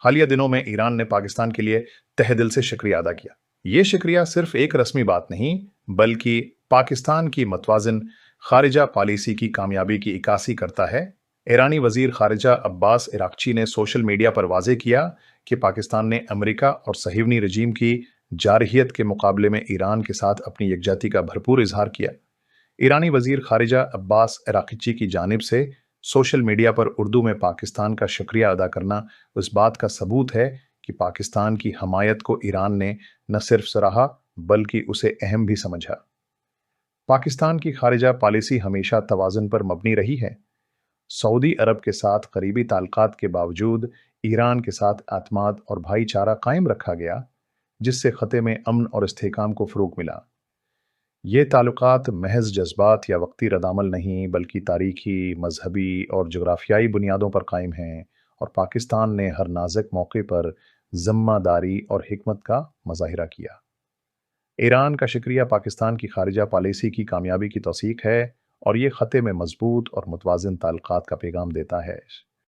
حالیہ دنوں میں ایران نے پاکستان کے لیے تہ دل سے شکریہ ادا کیا۔ یہ شکریہ صرف ایک رسمی بات نہیں، بلکہ پاکستان کی متوازن خارجہ پالیسی کی کامیابی کی عکاسی کرتا ہے۔ ایرانی وزیر خارجہ عباس اراغچی نے سوشل میڈیا پر واضح کیا کہ پاکستان نے امریکہ اور صہیونی رجیم کی جارحیت کے مقابلے میں ایران کے ساتھ اپنی یکجہتی کا بھرپور اظہار کیا۔ ایرانی وزیر خارجہ عباس اراغچی کی جانب سے سوشل میڈیا پر اردو میں پاکستان کا شکریہ ادا کرنا اس بات کا ثبوت ہے کہ پاکستان کی حمایت کو ایران نے نہ صرف سراہا بلکہ اسے اہم بھی سمجھا۔ پاکستان کی خارجہ پالیسی ہمیشہ توازن پر مبنی رہی ہے۔ سعودی عرب کے ساتھ قریبی تعلقات کے باوجود ایران کے ساتھ اعتماد اور بھائی چارہ قائم رکھا گیا، جس سے خطے میں امن اور استحکام کو فروغ ملا۔ یہ تعلقات محض جذبات یا وقتی ردعمل نہیں بلکہ تاریخی، مذہبی اور جغرافیائی بنیادوں پر قائم ہیں، اور پاکستان نے ہر نازک موقع پر ذمہ داری اور حکمت کا مظاہرہ کیا۔ ایران کا شکریہ پاکستان کی خارجہ پالیسی کی کامیابی کی توثیق ہے اور یہ خطے میں مضبوط اور متوازن تعلقات کا پیغام دیتا ہے۔